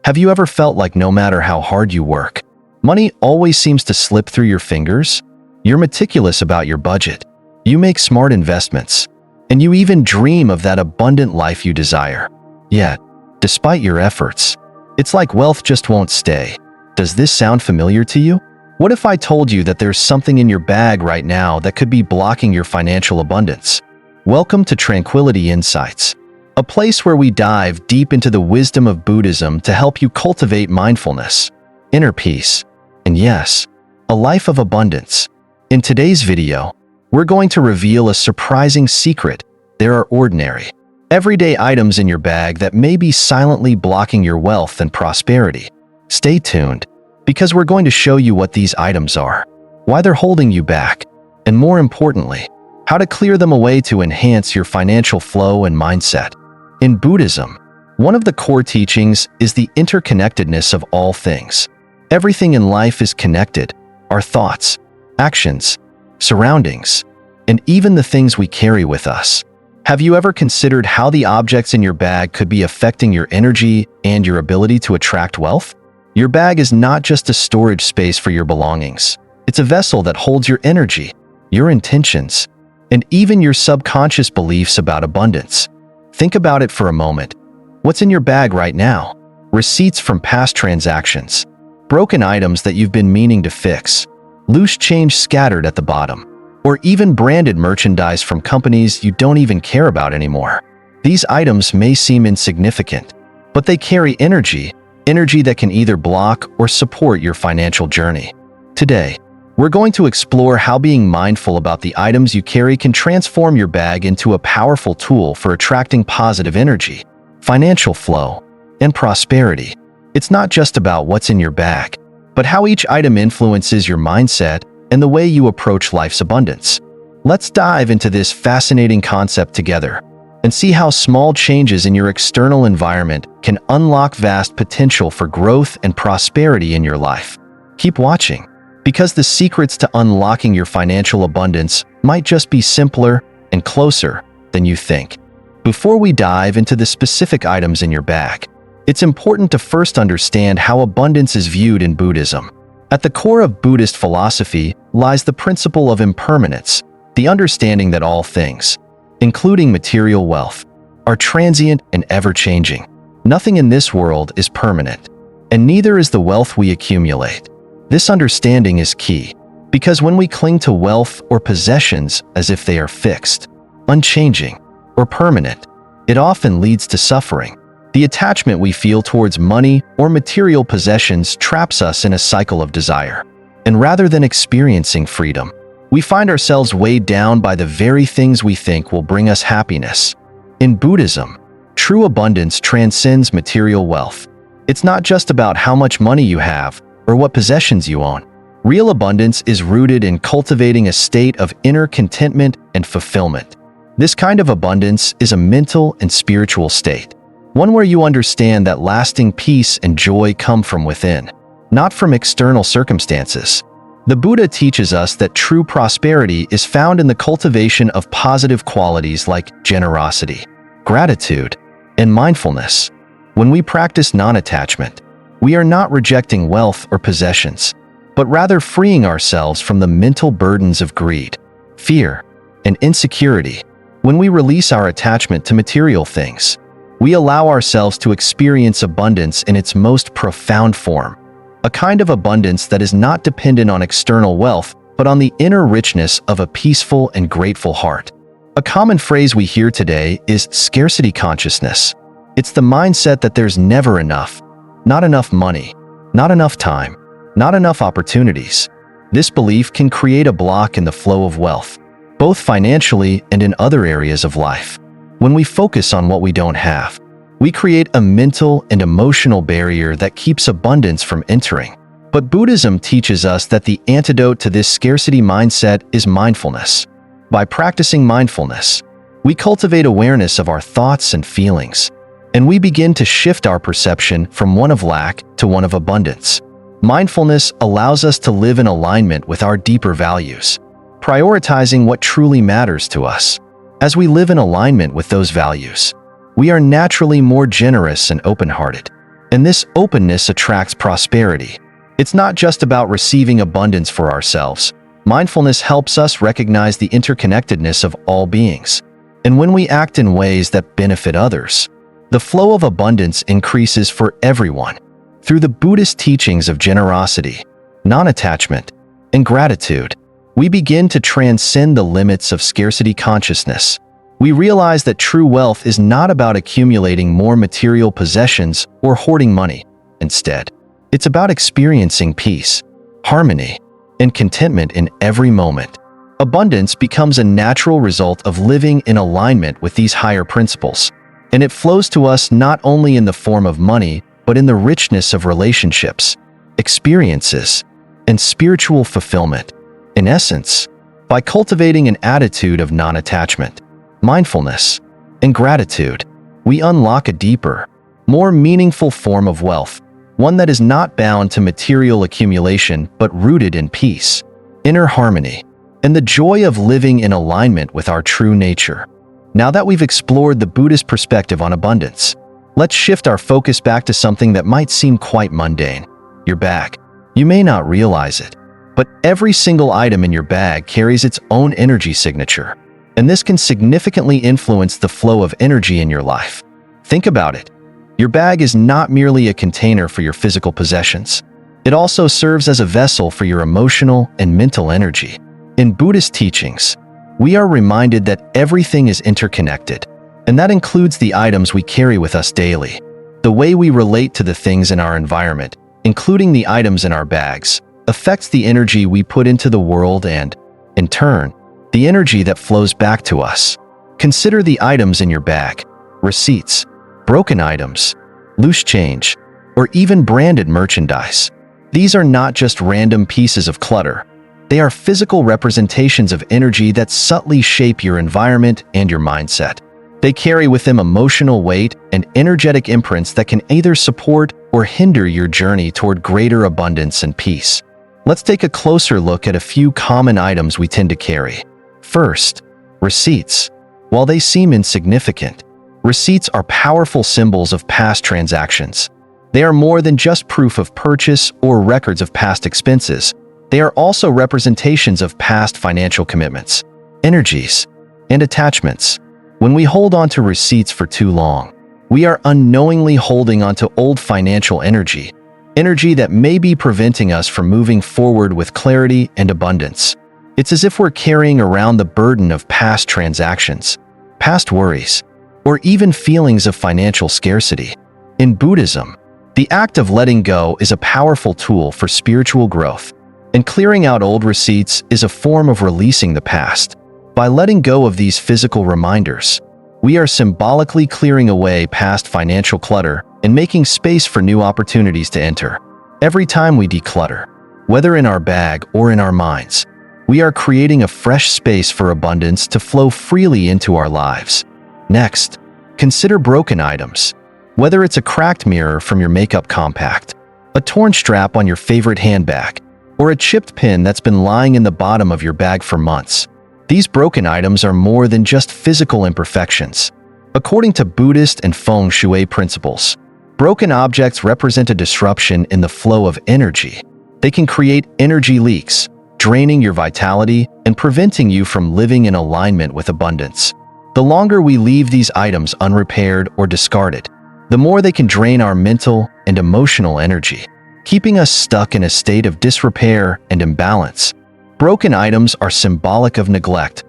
Have you ever felt like no matter how hard you work, money always seems to slip through your fingers? You're meticulous about your budget. You make smart investments, and you even dream of that abundant life you desire. Yet, despite your efforts, it's like wealth just won't stay. Does this sound familiar to you? What if I told you that there's something in your bag right now that could be blocking your financial abundance? Welcome to Tranquility Insights, a place where we dive deep into the wisdom of Buddhism to help you cultivate mindfulness, inner peace, and yes, a life of abundance. In today's video, we're going to reveal a surprising secret. There are ordinary, everyday items in your bag that may be silently blocking your wealth and prosperity. Stay tuned, because we're going to show you what these items are, why they're holding you back, and more importantly, how to clear them away to enhance your financial flow and mindset. In Buddhism, one of the core teachings is the interconnectedness of all things. Everything in life is connected: our thoughts, actions, surroundings, and even the things we carry with us. Have you ever considered how the objects in your bag could be affecting your energy and your ability to attract wealth? Your bag is not just a storage space for your belongings. It's a vessel that holds your energy, your intentions, and even your subconscious beliefs about abundance. Think about it for a moment. What's in your bag right now? Receipts from past transactions, broken items that you've been meaning to fix, loose change scattered at the bottom, or even branded merchandise from companies you don't even care about anymore. These items may seem insignificant, but they carry energy that can either block or support your financial journey. Today, we're going to explore how being mindful about the items you carry can transform your bag into a powerful tool for attracting positive energy, financial flow, and prosperity. It's not just about what's in your bag, but how each item influences your mindset and the way you approach life's abundance. Let's dive into this fascinating concept together and see how small changes in your external environment can unlock vast potential for growth and prosperity in your life. Keep watching, because the secrets to unlocking your financial abundance might just be simpler and closer than you think. Before we dive into the specific items in your bag, it's important to first understand how abundance is viewed in Buddhism. At the core of Buddhist philosophy lies the principle of impermanence, the understanding that all things, including material wealth, are transient and ever-changing. Nothing in this world is permanent, and neither is the wealth we accumulate. This understanding is key, because when we cling to wealth or possessions as if they are fixed, unchanging, or permanent, it often leads to suffering. The attachment we feel towards money or material possessions traps us in a cycle of desire. And rather than experiencing freedom, we find ourselves weighed down by the very things we think will bring us happiness. In Buddhism, true abundance transcends material wealth. It's not just about how much money you have or what possessions you own. Real abundance is rooted in cultivating a state of inner contentment and fulfillment. This kind of abundance is a mental and spiritual state, one where you understand that lasting peace and joy come from within, not from external circumstances. The Buddha teaches us that true prosperity is found in the cultivation of positive qualities like generosity, gratitude, and mindfulness. When we practice non-attachment, we are not rejecting wealth or possessions, but rather freeing ourselves from the mental burdens of greed, fear, and insecurity. When we release our attachment to material things, we allow ourselves to experience abundance in its most profound form, a kind of abundance that is not dependent on external wealth, but on the inner richness of a peaceful and grateful heart. A common phrase we hear today is scarcity consciousness. It's the mindset that there's never enough, not enough money, not enough time, not enough opportunities. This belief can create a block in the flow of wealth, both financially and in other areas of life. When we focus on what we don't have, we create a mental and emotional barrier that keeps abundance from entering. But Buddhism teaches us that the antidote to this scarcity mindset is mindfulness. By practicing mindfulness, we cultivate awareness of our thoughts and feelings, and we begin to shift our perception from one of lack to one of abundance. Mindfulness allows us to live in alignment with our deeper values, prioritizing what truly matters to us. As we live in alignment with those values, we are naturally more generous and open-hearted, And this openness attracts prosperity. It's not just about receiving abundance for ourselves. Mindfulness helps us recognize the interconnectedness of all beings. And when we act in ways that benefit others, the flow of abundance increases for everyone. Through the Buddhist teachings of generosity, non-attachment, and gratitude, we begin to transcend the limits of scarcity consciousness. We realize that true wealth is not about accumulating more material possessions or hoarding money. Instead, it's about experiencing peace, harmony, and contentment in every moment. Abundance becomes a natural result of living in alignment with these higher principles, and it flows to us not only in the form of money, but in the richness of relationships, experiences, and spiritual fulfillment. In essence, by cultivating an attitude of non-attachment, mindfulness, and gratitude, we unlock a deeper, more meaningful form of wealth, one that is not bound to material accumulation but rooted in peace, inner harmony, and the joy of living in alignment with our true nature. Now that we've explored the Buddhist perspective on abundance, let's shift our focus back to something that might seem quite mundane: your bag. You may not realize it, but every single item in your bag carries its own energy signature, and this can significantly influence the flow of energy in your life. Think about it. Your bag is not merely a container for your physical possessions. It also serves as a vessel for your emotional and mental energy. In Buddhist teachings, we are reminded that everything is interconnected, and that includes the items we carry with us daily. The way we relate to the things in our environment, including the items in our bags, affects the energy we put into the world and, in turn, the energy that flows back to us. Consider the items in your bag: receipts, broken items, loose change, or even branded merchandise. These are not just random pieces of clutter. They are physical representations of energy that subtly shape your environment and your mindset. They carry with them emotional weight and energetic imprints that can either support or hinder your journey toward greater abundance and peace. Let's take a closer look at a few common items we tend to carry. First, receipts. While they seem insignificant, receipts are powerful symbols of past transactions. They are more than just proof of purchase or records of past expenses. They are also representations of past financial commitments, energies, and attachments. When we hold on to receipts for too long, we are unknowingly holding on to old financial energy that may be preventing us from moving forward with clarity and abundance. It's as if we're carrying around the burden of past transactions, past worries, or even feelings of financial scarcity. In Buddhism, the act of letting go is a powerful tool for spiritual growth, and clearing out old receipts is a form of releasing the past. By letting go of these physical reminders, we are symbolically clearing away past financial clutter and making space for new opportunities to enter. Every time we declutter, whether in our bag or in our minds, we are creating a fresh space for abundance to flow freely into our lives. Next, consider broken items. Whether it's a cracked mirror from your makeup compact, a torn strap on your favorite handbag, or a chipped pin that's been lying in the bottom of your bag for months, these broken items are more than just physical imperfections. According to Buddhist and feng shui principles, broken objects represent a disruption in the flow of energy. They can create energy leaks, draining your vitality and preventing you from living in alignment with abundance. The longer we leave these items unrepaired or discarded, the more they can drain our mental and emotional energy, keeping us stuck in a state of disrepair and imbalance. Broken items are symbolic of neglect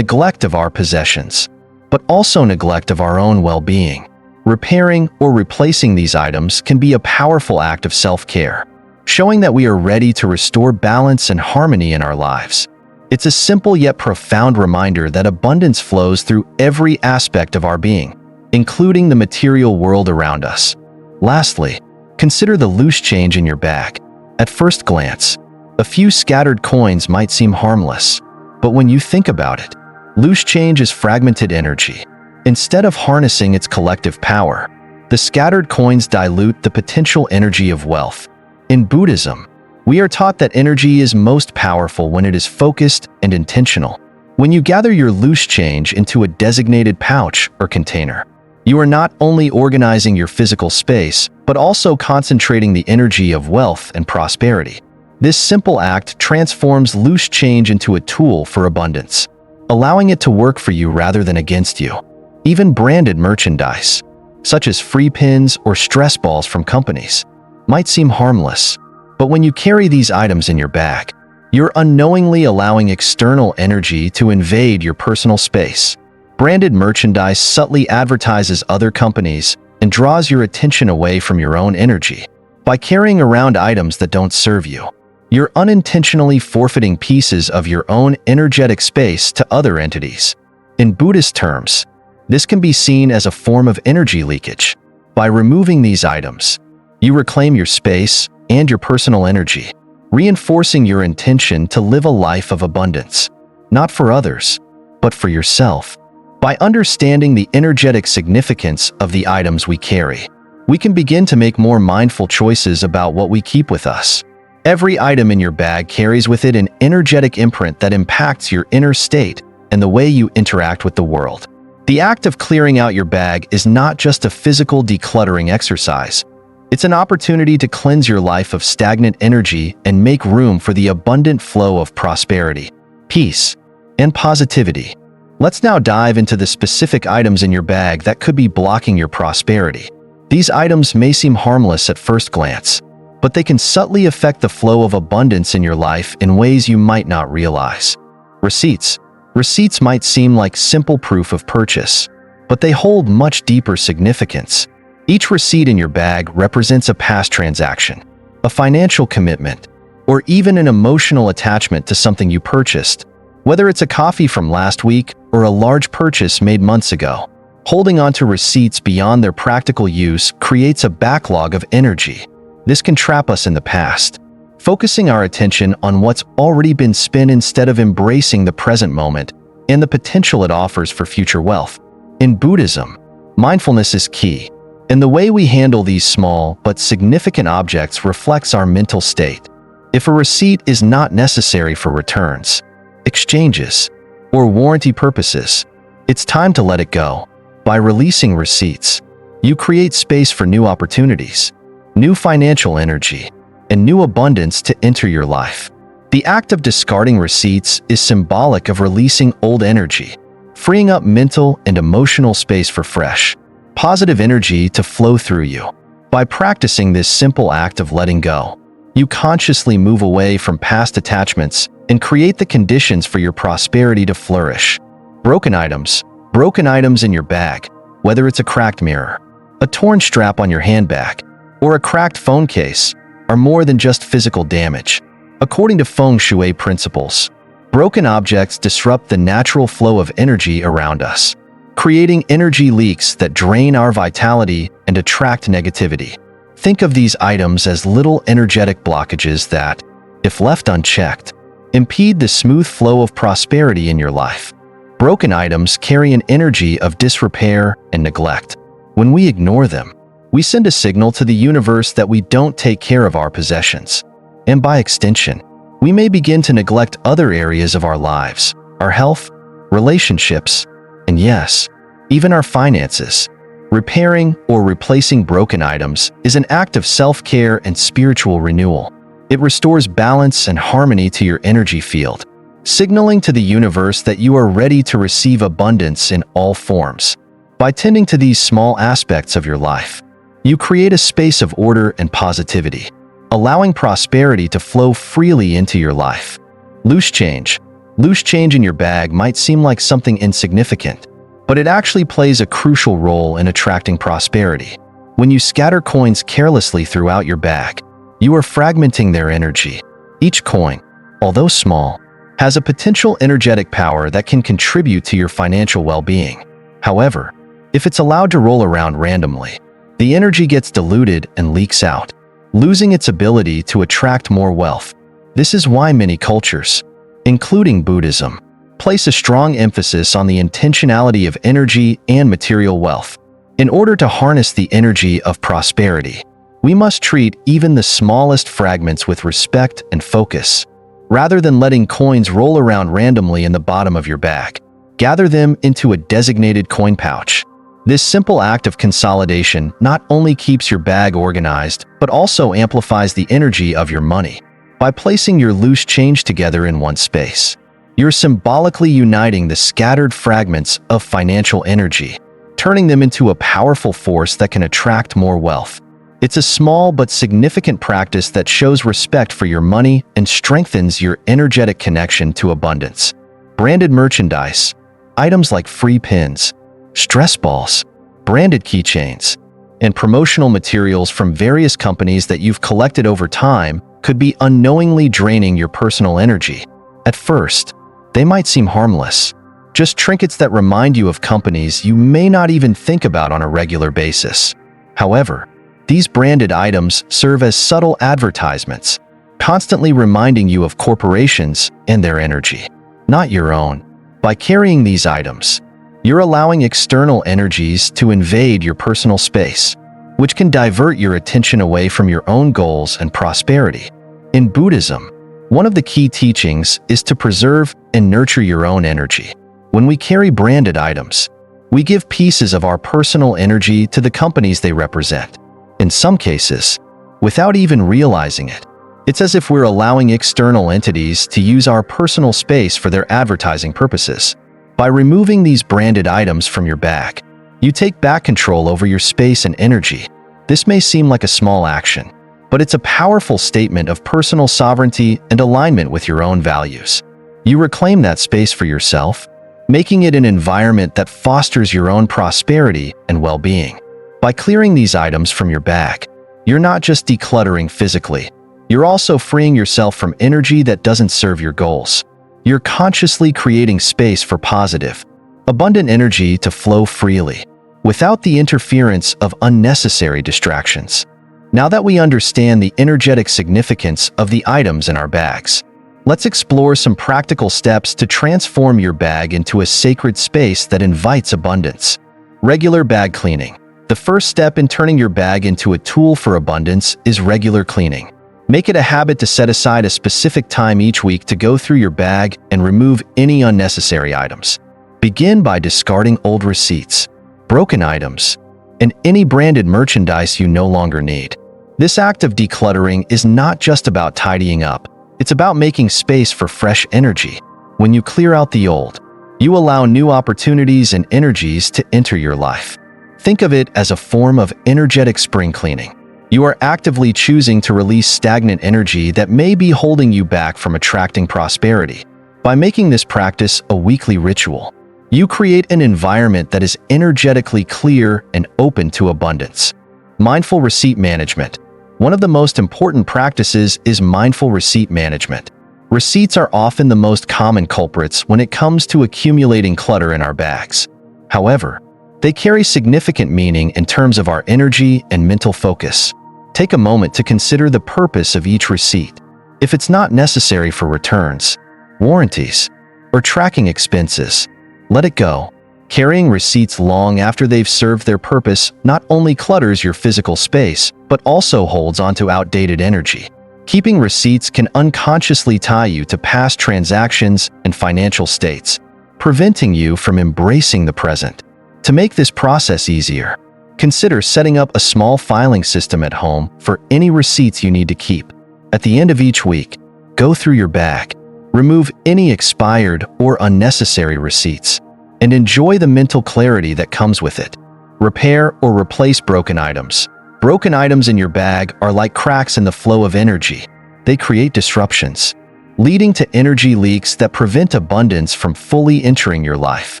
of our possessions, but also neglect of our own well-being. Repairing or replacing these items can be a powerful act of self-care, showing that we are ready to restore balance and harmony in our lives. It's a simple yet profound reminder that abundance flows through every aspect of our being, including the material world around us. Lastly, consider the loose change in your bag. At first glance, a few scattered coins might seem harmless, but when you think about it, loose change is fragmented energy. Instead of harnessing its collective power, the scattered coins dilute the potential energy of wealth. In Buddhism, we are taught that energy is most powerful when it is focused and intentional. When you gather your loose change into a designated pouch or container, You are not only organizing your physical space, but also concentrating the energy of wealth and prosperity. This simple act transforms loose change into a tool for abundance, allowing it to work for you rather than against you. Even branded merchandise, such as free pins or stress balls from companies, might seem harmless, but when you carry these items in your bag, you're unknowingly allowing external energy to invade your personal space. Branded merchandise subtly advertises other companies and draws your attention away from your own energy. By carrying around items that don't serve you, you're unintentionally forfeiting pieces of your own energetic space to other entities. In Buddhist terms, this can be seen as a form of energy leakage. By removing these items, you reclaim your space and your personal energy, reinforcing your intention to live a life of abundance, not for others, but for yourself. By understanding the energetic significance of the items we carry, we can begin to make more mindful choices about what we keep with us. Every item in your bag carries with it an energetic imprint that impacts your inner state and the way you interact with the world. The act of clearing out your bag is not just a physical decluttering exercise. It's an opportunity to cleanse your life of stagnant energy and make room for the abundant flow of prosperity, peace, and positivity. Let's now dive into the specific items in your bag that could be blocking your prosperity. These items may seem harmless at first glance, but they can subtly affect the flow of abundance in your life in ways you might not realize. Receipts. Receipts might seem like simple proof of purchase, but they hold much deeper significance. Each receipt in your bag represents a past transaction, a financial commitment, or even an emotional attachment to something you purchased. Whether it's a coffee from last week or a large purchase made months ago, holding onto receipts beyond their practical use creates a backlog of energy. This can trap us in the past, focusing our attention on what's already been spent instead of embracing the present moment and the potential it offers for future wealth. In Buddhism, mindfulness is key, and the way we handle these small but significant objects reflects our mental state. If a receipt is not necessary for returns, exchanges, or warranty purposes, it's time to let it go. By releasing receipts, you create space for new opportunities, new financial energy, and new abundance to enter your life. The act of discarding receipts is symbolic of releasing old energy, freeing up mental and emotional space for fresh, positive energy to flow through you. By practicing this simple act of letting go, you consciously move away from past attachments and create the conditions for your prosperity to flourish. Broken items. Broken items in your bag, whether it's a cracked mirror, a torn strap on your handbag, or a cracked phone case, are more than just physical damage. According to feng shui principles, broken objects disrupt the natural flow of energy around us, creating energy leaks that drain our vitality and attract negativity. Think of these items as little energetic blockages that, if left unchecked, impede the smooth flow of prosperity in your life. Broken items carry an energy of disrepair and neglect. When we ignore them, we send a signal to the universe that we don't take care of our possessions. And by extension, we may begin to neglect other areas of our lives, our health, relationships, and yes, even our finances. Repairing or replacing broken items is an act of self-care and spiritual renewal. It restores balance and harmony to your energy field, signaling to the universe that you are ready to receive abundance in all forms. By tending to these small aspects of your life, you create a space of order and positivity, allowing prosperity to flow freely into your life. Loose change. Loose change in your bag might seem like something insignificant, but it actually plays a crucial role in attracting prosperity. When you scatter coins carelessly throughout your bag, you are fragmenting their energy. Each coin, although small, has a potential energetic power that can contribute to your financial well-being. However, if it's allowed to roll around randomly, the energy gets diluted and leaks out, losing its ability to attract more wealth. This is why many cultures, including Buddhism, place a strong emphasis on the intentionality of energy and material wealth. In order to harness the energy of prosperity, we must treat even the smallest fragments with respect and focus. Rather than letting coins roll around randomly in the bottom of your bag, gather them into a designated coin pouch. This simple act of consolidation not only keeps your bag organized, but also amplifies the energy of your money. By placing your loose change together in one space, you're symbolically uniting the scattered fragments of financial energy, turning them into a powerful force that can attract more wealth. It's a small but significant practice that shows respect for your money and strengthens your energetic connection to abundance. Branded merchandise, items like free pins, stress balls, branded keychains, and promotional materials from various companies that you've collected over time could be unknowingly draining your personal energy. At first, they might seem harmless, just trinkets that remind you of companies you may not even think about on a regular basis. However, these branded items serve as subtle advertisements, constantly reminding you of corporations and their energy, not your own. By carrying these items, you're allowing external energies to invade your personal space, which can divert your attention away from your own goals and prosperity. In Buddhism, one of the key teachings is to preserve and nurture your own energy. When we carry branded items, we give pieces of our personal energy to the companies they represent. In some cases, without even realizing it, it's as if we're allowing external entities to use our personal space for their advertising purposes. By removing these branded items from your bag, you take back control over your space and energy. This may seem like a small action, but it's a powerful statement of personal sovereignty and alignment with your own values. You reclaim that space for yourself, making it an environment that fosters your own prosperity and well-being. By clearing these items from your bag, you're not just decluttering physically, you're also freeing yourself from energy that doesn't serve your goals. You're consciously creating space for positive, abundant energy to flow freely, without the interference of unnecessary distractions. Now that we understand the energetic significance of the items in our bags, let's explore some practical steps to transform your bag into a sacred space that invites abundance. Regular bag cleaning. The first step in turning your bag into a tool for abundance is regular cleaning. Make it a habit to set aside a specific time each week to go through your bag and remove any unnecessary items. Begin by discarding old receipts, broken items, and any branded merchandise you no longer need. This act of decluttering is not just about tidying up, it's about making space for fresh energy. When you clear out the old, you allow new opportunities and energies to enter your life. Think of it as a form of energetic spring cleaning. You are actively choosing to release stagnant energy that may be holding you back from attracting prosperity. By making this practice a weekly ritual, you create an environment that is energetically clear and open to abundance. Mindful receipt management. One of the most important practices is mindful receipt management. Receipts are often the most common culprits when it comes to accumulating clutter in our bags. However, they carry significant meaning in terms of our energy and mental focus. Take a moment to consider the purpose of each receipt. If it's not necessary for returns, warranties, or tracking expenses, let it go. Carrying receipts long after they've served their purpose not only clutters your physical space, but also holds onto outdated energy. Keeping receipts can unconsciously tie you to past transactions and financial states, preventing you from embracing the present. To make this process easier, consider setting up a small filing system at home for any receipts you need to keep. At the end of each week, go through your bag, remove any expired or unnecessary receipts, and enjoy the mental clarity that comes with it. Repair or replace broken items. Broken items in your bag are like cracks in the flow of energy. They create disruptions, leading to energy leaks that prevent abundance from fully entering your life.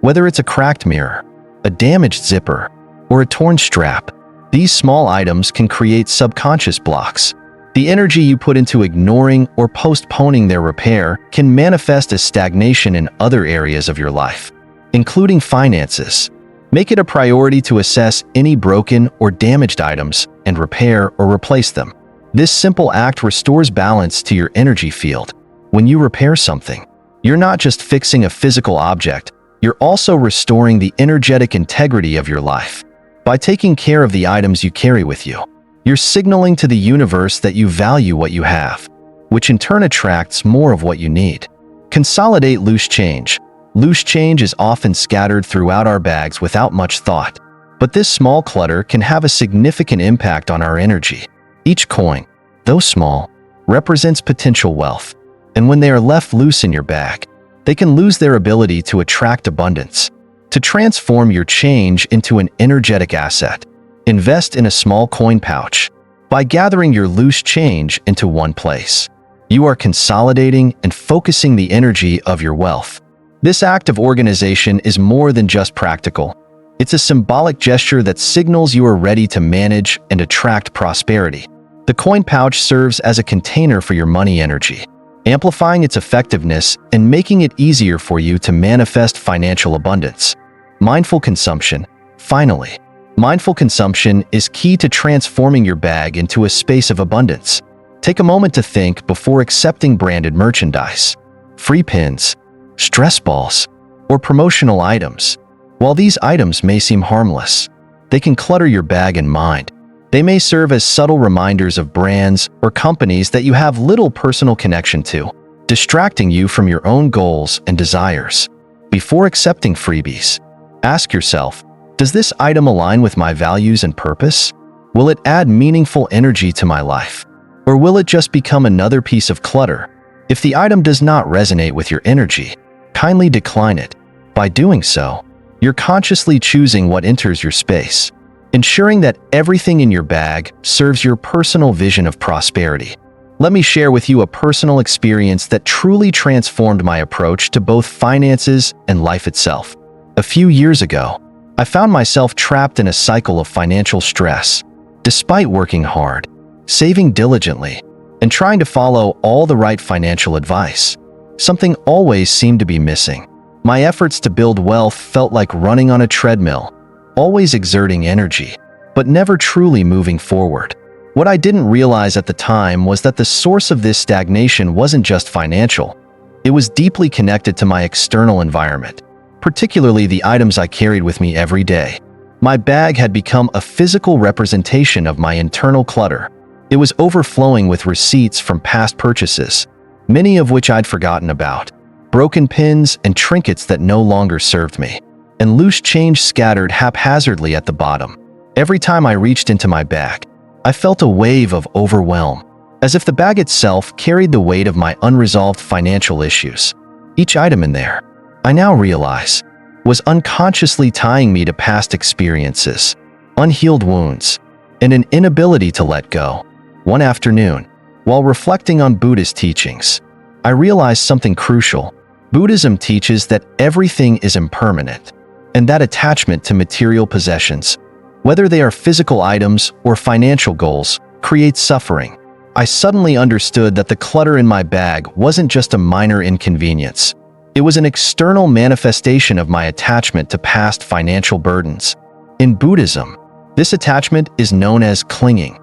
Whether it's a cracked mirror, a damaged zipper, or a torn strap, these small items can create subconscious blocks. The energy you put into ignoring or postponing their repair can manifest as stagnation in other areas of your life, including finances. Make it a priority to assess any broken or damaged items and repair or replace them. This simple act restores balance to your energy field. When you repair something, you're not just fixing a physical object, you're also restoring the energetic integrity of your life. By taking care of the items you carry with you, you're signaling to the universe that you value what you have, which in turn attracts more of what you need. Consolidate loose change. Loose change is often scattered throughout our bags without much thought. But this small clutter can have a significant impact on our energy. Each coin, though small, represents potential wealth. And when they are left loose in your bag, they can lose their ability to attract abundance. To transform your change into an energetic asset, invest in a small coin pouch. By gathering your loose change into one place, you are consolidating and focusing the energy of your wealth. This act of organization is more than just practical. It's a symbolic gesture that signals you are ready to manage and attract prosperity. The coin pouch serves as a container for your money energy, amplifying its effectiveness and making it easier for you to manifest financial abundance. Mindful consumption. Finally, mindful consumption is key to transforming your bag into a space of abundance. Take a moment to think before accepting branded merchandise, free pins, stress balls, or promotional items. While these items may seem harmless, they can clutter your bag and mind. They may serve as subtle reminders of brands or companies that you have little personal connection to, distracting you from your own goals and desires. Before accepting freebies, ask yourself, does this item align with my values and purpose? Will it add meaningful energy to my life? Or will it just become another piece of clutter? If the item does not resonate with your energy, kindly decline it. By doing so, you're consciously choosing what enters your space, ensuring that everything in your bag serves your personal vision of prosperity. Let me share with you a personal experience that truly transformed my approach to both finances and life itself. A few years ago, I found myself trapped in a cycle of financial stress. Despite working hard, saving diligently, and trying to follow all the right financial advice, something always seemed to be missing. My efforts to build wealth felt like running on a treadmill, always exerting energy, but never truly moving forward. What I didn't realize at the time was that the source of this stagnation wasn't just financial. It was deeply connected to my external environment, particularly the items I carried with me every day. My bag had become a physical representation of my internal clutter. It was overflowing with receipts from past purchases, many of which I'd forgotten about, broken pins and trinkets that no longer served me, and loose change scattered haphazardly at the bottom. Every time I reached into my bag, I felt a wave of overwhelm, as if the bag itself carried the weight of my unresolved financial issues. Each item in there, I now realize, was unconsciously tying me to past experiences, unhealed wounds, and an inability to let go. One afternoon, while reflecting on Buddhist teachings, I realized something crucial. Buddhism teaches that everything is impermanent, and that attachment to material possessions, whether they are physical items or financial goals, creates suffering. I suddenly understood that the clutter in my bag wasn't just a minor inconvenience. It was an external manifestation of my attachment to past financial burdens. In Buddhism, this attachment is known as clinging,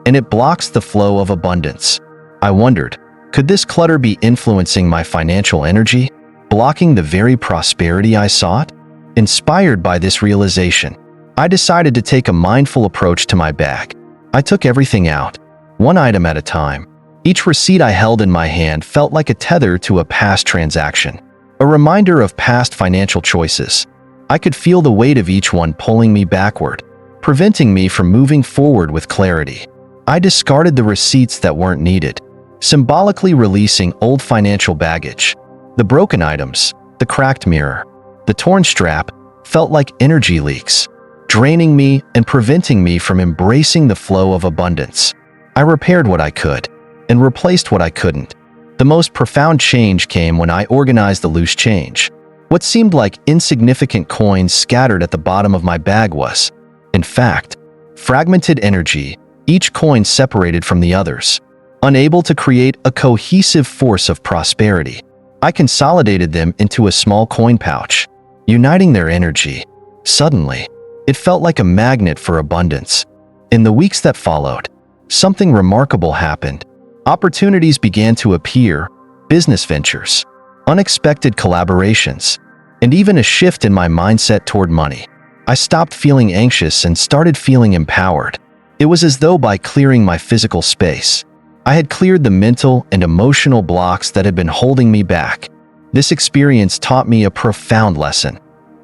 and it blocks the flow of abundance. I wondered, could this clutter be influencing my financial energy, blocking the very prosperity I sought? Inspired by this realization, I decided to take a mindful approach to my bag. I took everything out, one item at a time. Each receipt I held in my hand felt like a tether to a past transaction, a reminder of past financial choices. I could feel the weight of each one pulling me backward, preventing me from moving forward with clarity. I discarded the receipts that weren't needed, symbolically releasing old financial baggage. The broken items, the cracked mirror, the torn strap, felt like energy leaks, draining me and preventing me from embracing the flow of abundance. I repaired what I could and replaced what I couldn't. The most profound change came when I organized the loose change. What seemed like insignificant coins scattered at the bottom of my bag was, in fact, fragmented energy, each coin separated from the others, unable to create a cohesive force of prosperity. I consolidated them into a small coin pouch, uniting their energy. Suddenly, it felt like a magnet for abundance. In the weeks that followed, something remarkable happened. Opportunities began to appear, business ventures, unexpected collaborations, and even a shift in my mindset toward money. I stopped feeling anxious and started feeling empowered. It was as though by clearing my physical space, I had cleared the mental and emotional blocks that had been holding me back. This experience taught me a profound lesson.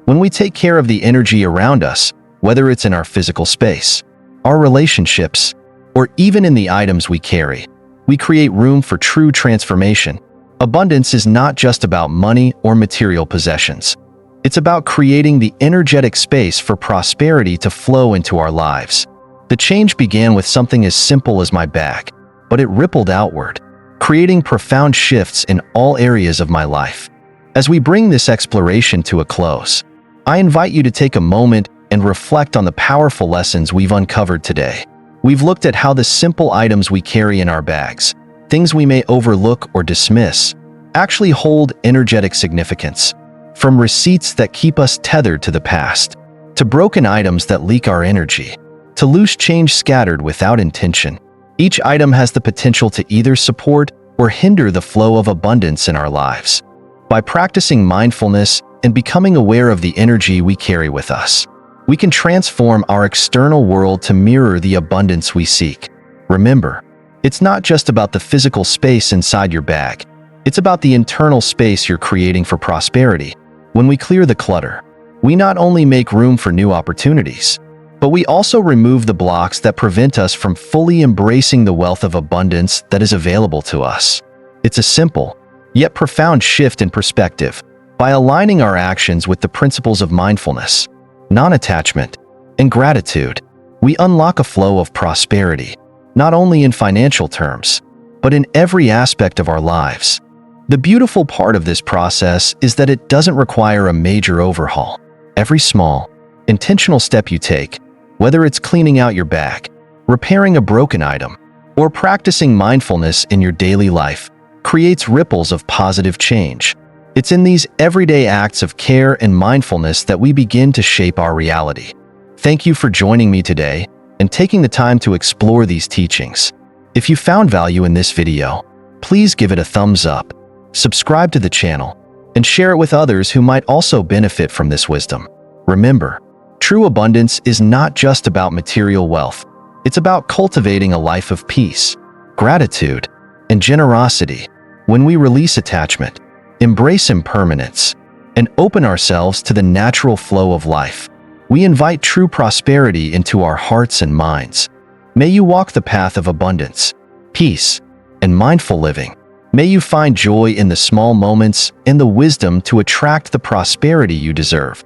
When we take care of the energy around us, whether it's in our physical space, our relationships, or even in the items we carry, we create room for true transformation. Abundance is not just about money or material possessions. It's about creating the energetic space for prosperity to flow into our lives. The change began with something as simple as my bag, but it rippled outward, creating profound shifts in all areas of my life. As we bring this exploration to a close, I invite you to take a moment and reflect on the powerful lessons we've uncovered today. We've looked at how the simple items we carry in our bags, things we may overlook or dismiss, actually hold energetic significance. From receipts that keep us tethered to the past, to broken items that leak our energy, to loose change scattered without intention, each item has the potential to either support or hinder the flow of abundance in our lives. By practicing mindfulness and becoming aware of the energy we carry with us, we can transform our external world to mirror the abundance we seek. Remember, it's not just about the physical space inside your bag. It's about the internal space you're creating for prosperity. When we clear the clutter, we not only make room for new opportunities, but we also remove the blocks that prevent us from fully embracing the wealth of abundance that is available to us. It's a simple, yet profound shift in perspective. By aligning our actions with the principles of mindfulness, non-attachment, and gratitude, we unlock a flow of prosperity, not only in financial terms, but in every aspect of our lives. The beautiful part of this process is that it doesn't require a major overhaul. Every small, intentional step you take, whether it's cleaning out your bag, repairing a broken item, or practicing mindfulness in your daily life, creates ripples of positive change. It's in these everyday acts of care and mindfulness that we begin to shape our reality. Thank you for joining me today and taking the time to explore these teachings. If you found value in this video, please give it a thumbs up, subscribe to the channel, and share it with others who might also benefit from this wisdom. Remember, true abundance is not just about material wealth. It's about cultivating a life of peace, gratitude, and generosity. When we release attachment, embrace impermanence, and open ourselves to the natural flow of life, we invite true prosperity into our hearts and minds. May you walk the path of abundance, peace, and mindful living. May you find joy in the small moments and the wisdom to attract the prosperity you deserve.